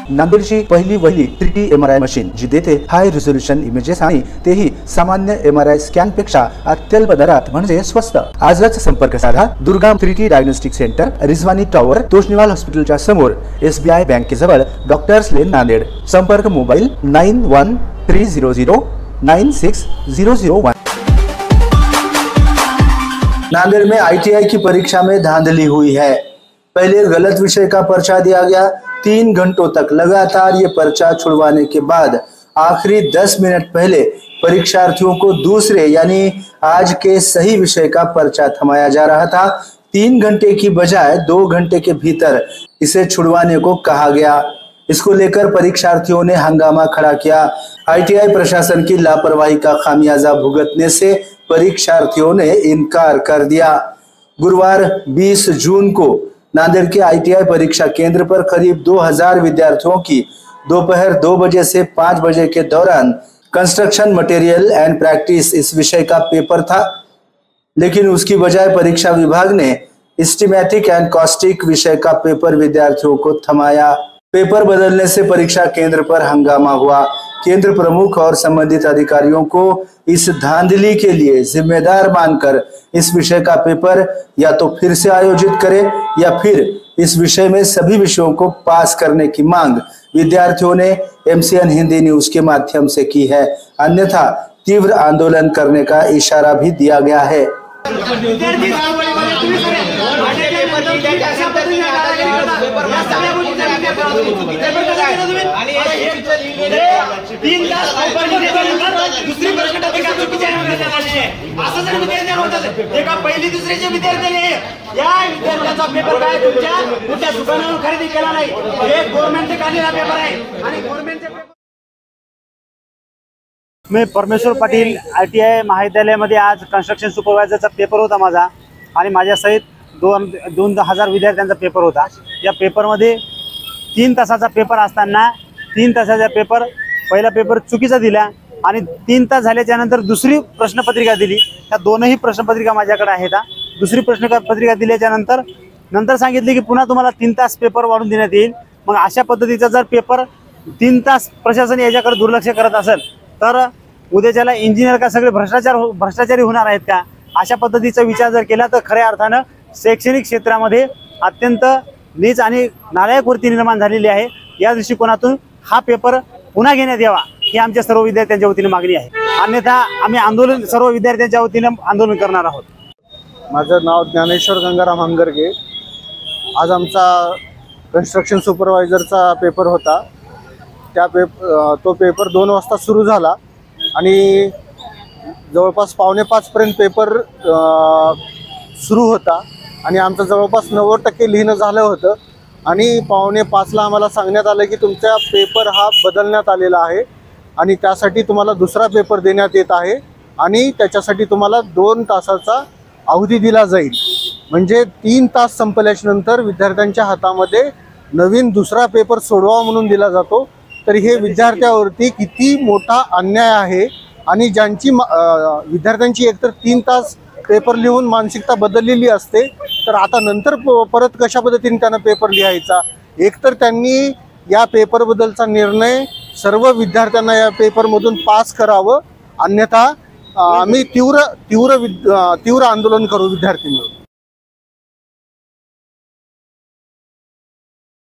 नांदेडची पहिली वहिली 3D MRI machine जी देते हाय resolution images आणि तेही सामान्य MRI स्कॅन पेक्षा अत्यल्प दरात म्हणजे स्वस्त। आजच संपर्क साधा Durga 3D diagnostic center, Rijwani tower, Toshniwal हॉस्पिटलच्या समोर, SBI बँकेजवळ, डॉक्टर्स लेन, नांदेड। संपर्क मोबाईल 9130096001। नांदेड़ में ITI की परीक्षा में धांधली हुई है। पहले गलत विषय का पर्चा दिया गया, 3 घंटों तक लगातार ये पर्चा छुड़वाने के बाद आखिरी 10 मिनट पहले परीक्षार्थियों को दूसरे यानी आज के सही विषय का पर्चा थमाया जा रहा था। 3 घंटे की बजाय 2 घंटे के भीतर इसे छुड़वाने को कहा गया। इसको लेकर परीक्षार्थियों ने हंगामा खड़ा किया। ITI प्रशासन की लापरवाही का खामियाजा भुगतने से परीक्षार्थियों ने इनकार कर दिया। गुरुवार 20 जून को नांदेड़ के ITI परीक्षा केंद्र पर करीब 2000 विद्यार्थियों की दोपहर 2 बजे से 5 बजे के दौरान कंस्ट्रक्शन मटेरियल एंड प्रैक्टिस इस विषय का पेपर था, लेकिन उसकी बजाय परीक्षा विभाग ने एस्टिमेटिक एंड कॉस्टिक विषय का पेपर विद्यार्थियों को थमाया। पेपर बदलने से परीक्षा केंद्र पर हंगामा हुआ। केंद्र प्रमुख और संबंधित अधिकारियों को इस धांधली के लिए जिम्मेदार मानकर इस विषय का पेपर या तो फिर से आयोजित करे या फिर इस विषय में सभी विषयों को पास करने की मांग विद्यार्थियों ने MCN हिंदी न्यूज के माध्यम से की है। अन्यथा तीव्र आंदोलन करने का इशारा भी दिया गया है। पहिली दुसरीचे विद्यार्थी या विद्यार्थ्यांचा पेपर काय तुमच्या कुठल्या दुकानावरून खरेदी केला नाही, हे गव्हर्नमेंटचे काढलेला पेपर आहे आणि गव्हर्नमेंटचे पेपर। मैं परमेश्वर पाटील ITI महाविद्यालयामध्ये आज कंस्ट्रक्शन सुपरवायझरचा पेपर होता माझा आणि माझ्यासहित 2000 विद्यार्थ्यांचा पेपर होता। या पेपरमध्ये 3 तासाचा पेपर असताना 3 तासाचा पेपर पहिला पेपर चुकीचा दिला आणि 3 तास झाल्याच्या नंतर दुसरी प्रश्नपत्रिका दिली। त्या दोनही प्रश्नपत्रिका माझ्याकडे आहेत। दुसरी प्रश्नपत्रिका दिल्याच्या नंतर सांगितले की पुन्हा तुम्हाला 3 तास पेपर वाढून देण्यात येईल। मग अशा पद्धतीचा जर पेपर 3 तास प्रशासन याच्याकडे दुर्लक्ष करत असेल तर उद्याच्याला इंजिनियर का सगळे भ्रष्टाचारी होणार आहेत का? अशा पद्धतीचा विचार जर केला तर खऱ्या अर्थानं शैक्षणिक क्षेत्रामध्ये अत्यंत नीच आणि नालायक वृत्ती निर्माण झालेली आहे। या दृष्टिकोनातून हा पेपर पुन्हा घेण्यात यावा ही आमच्या सर्व विद्यार्थ्यांच्या वतीने मागणी आहे। अन्यथा आम्ही सर्व विद्यार्थ्यांच्या वतीने आंदोलन करणार आहोत। माझं नाव ज्ञानेश्वर गंगाराम हंगरगे। आज आमचा कंस्ट्रक्शन सुपरवायझरचा पेपर होता। तो पेपर 2 वाजता सुरू झाला आणि जवळपास 4:45 पर्यंत पेपर सुरू होता आणि आमचं जवळपास 90% लिहिणं झालं होतं आणि 4:45ला आम्हाला सांगण्यात आलं की तुमचा पेपर हा बदलण्यात आलेला आहे आणि त्यासाठी तुम्हाला दुसरा पेपर देण्यात येत आहे आणि त्याच्यासाठी तुम्हाला 2 तासाचा अवधी दिला जाईल। म्हणजे 3 तास संपल्याच्या नंतर विद्यार्थ्यांच्या हातामध्ये नवीन दुसरा पेपर सोडवा म्हणून दिला जातो। तर हे विद्यार्थ्यावरती किती मोठा अन्याय आहे आणि ज्यांची विद्यार्थ्यांची एकतर 3 तास पेपर लिहून मानसिकता बदललेली असते, तर आता नंतर परत कशा पद्धतीने त्यांना पेपर लिहायचा। एकतर त्यांनी या पेपरबद्दलचा निर्णय सर्व विद्यार्थ्यांना या पेपरमधून पास करावं, अन्यथा आम्ही तीव्र आंदोलन करू विद्यार्थी मिळून।